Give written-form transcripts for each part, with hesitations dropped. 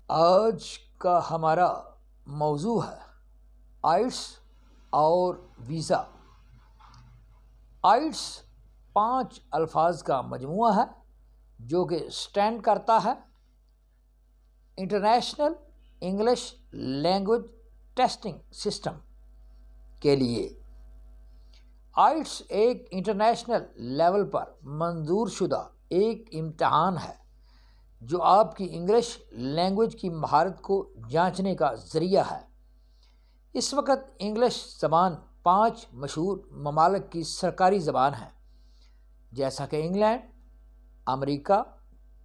آج کا ہمارا موضوع ہے آئٹس اور ویزا۔ آئٹس 5 الفاظ کا مجموعہ ہے جو کہ اسٹینڈ کرتا ہے international English language testing system کے لیے۔ آئٹس ایک انٹرنیشنل لیول پر منظور شدہ ایک امتحان ہے جو آپ کی انگلش لینگویج کی مہارت کو جانچنے کا ذریعہ ہے۔ اس وقت انگلش زبان 5 مشہور ممالک کی سرکاری زبان ہے، جیسا کہ انگلینڈ، امریکہ،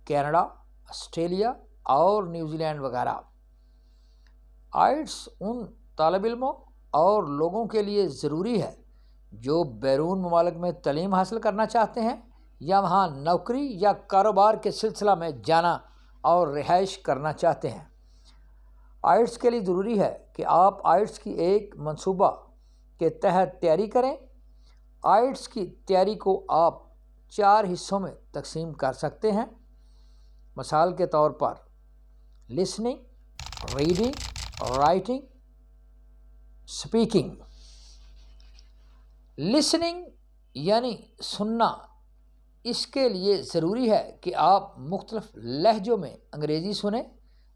کینیڈا، آسٹریلیا اور نیوزی لینڈ وغیرہ۔ آئٹس ان طالب علموں اور لوگوں کے لیے ضروری ہے جو بیرون ممالک میں تعلیم حاصل کرنا چاہتے ہیں یا وہاں نوکری یا کاروبار کے سلسلہ میں جانا اور رہائش کرنا چاہتے ہیں۔ آئٹس کے لیے ضروری ہے کہ آپ آئٹس کی ایک منصوبہ کے تحت تیاری کریں۔ آئٹس کی تیاری کو آپ 4 حصوں میں تقسیم کر سکتے ہیں، مثال کے طور پر listening, reading, writing, speaking. Listening یعنی سننا، اس کے لیے ضروری ہے کہ آپ مختلف لہجوں میں انگریزی سنیں،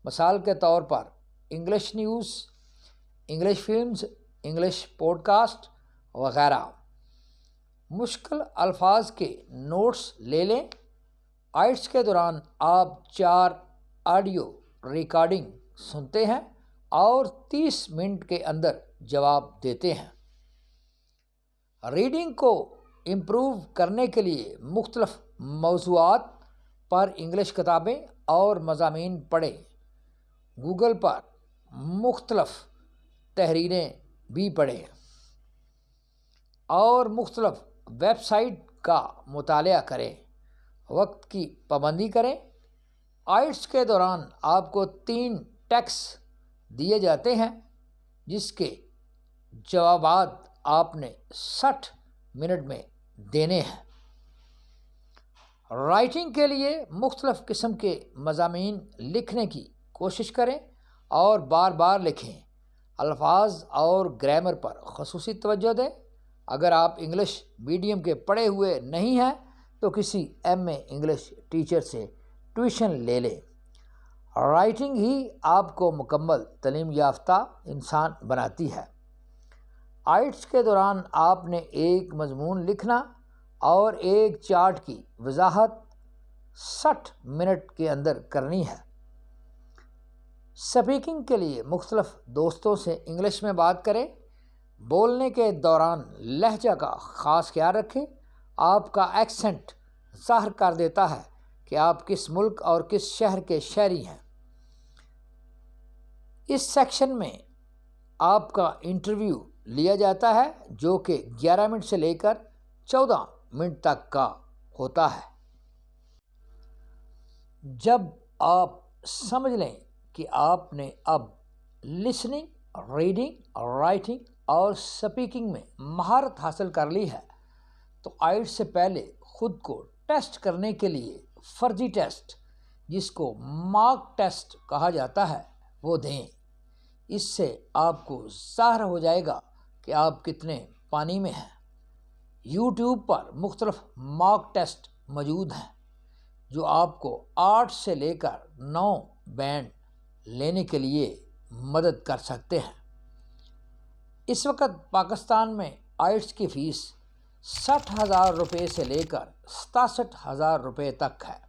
مثال کے طور پر English news, English films, English podcast وغیرہ۔ مشکل الفاظ کے نوٹس لے لیں۔ آئٹس کے دوران آپ 4 آڈیو ریکارڈنگ سنتے ہیں اور 30 منٹ کے اندر جواب دیتے ہیں۔ ریڈنگ کو امپروو کرنے کے لیے مختلف موضوعات پر انگلش کتابیں اور مضامین پڑھیں۔ گوگل پر مختلف تحریریں بھی پڑھیں اور مختلف ویب سائٹ کا مطالعہ کریں۔ وقت کی پابندی کریں۔ آئٹس کے دوران آپ کو 3 ٹیسٹ دیے جاتے ہیں جس کے جوابات آپ نے 60 منٹ میں دینے ہیں۔ رائٹنگ کے لیے مختلف قسم کے مضامین لکھنے کی کوشش کریں اور بار بار لکھیں۔ الفاظ اور گرامر پر خصوصی توجہ دیں۔ اگر آپ انگلش میڈیم کے پڑھے ہوئے نہیں ہیں تو کسی ایم اے انگلش ٹیچر سے ٹیوشن لے لیں۔ رائٹنگ ہی آپ کو مکمل تعلیم یافتہ انسان بناتی ہے۔ آئٹس کے دوران آپ نے ایک مضمون لکھنا اور ایک چارٹ کی وضاحت 60 منٹ کے اندر کرنی ہے۔ اسپیکنگ کے لیے مختلف دوستوں سے انگلش میں بات کریں۔ بولنے کے دوران لہجہ کا خاص خیال رکھیں۔ آپ کا ایکسنٹ ظاہر کر دیتا ہے کہ آپ کس ملک اور کس شہر کے شہری ہیں۔ اس سیکشن میں آپ کا انٹرویو لیا جاتا ہے جو کہ 11 منٹ سے لے کر 14 منٹ تک کا ہوتا ہے۔ جب آپ سمجھ لیں کہ آپ نے اب لسننگ، ریڈنگ، رائٹنگ اور اسپیکنگ میں مہارت حاصل کر لی ہے تو آئٹس سے پہلے خود کو ٹیسٹ کرنے کے لیے فرضی ٹیسٹ، جس کو ماک ٹیسٹ کہا جاتا ہے، وہ دیں۔ اس سے آپ کو ظاہر ہو جائے گا کہ آپ کتنے پانی میں ہیں۔ یوٹیوب پر مختلف ماک ٹیسٹ موجود ہیں جو آپ کو 8 سے لے کر 9 بینڈ لینے کے لیے مدد کر سکتے ہیں۔ اس وقت پاکستان میں آئٹس کی فیس 60,000 روپے سے لے کر 67,000 روپے تک ہے۔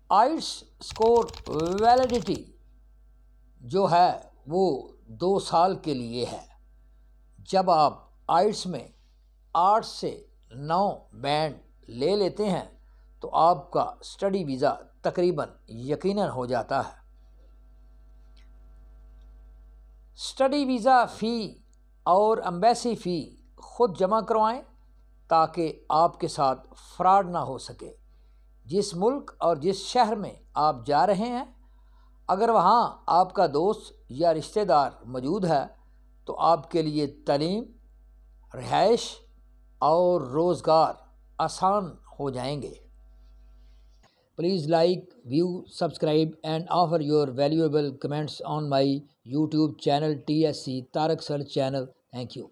آئٹس اسکور ویلیڈیٹی جو ہے وہ 2 سال کے لیے ہے۔ جب آپ آئٹس میں 8 سے 9 بینڈ لے لیتے ہیں تو آپ کا اسٹڈی ویزا تقریباً یقیناً ہو جاتا ہے۔ اسٹڈی ویزا فی اور ایمبیسی فی خود جمع کروائیں تاکہ آپ کے ساتھ فراڈ نہ ہو سکے۔ جس ملک اور جس شہر میں آپ جا رہے ہیں، اگر وہاں آپ کا دوست یا رشتہ دار موجود ہے تو آپ کے لیے تعلیم، رہائش اور روزگار آسان ہو جائیں گے۔ Please like, view, subscribe, and offer your valuable comments on my YouTube channel TSC Tarak Search channel. Thank you.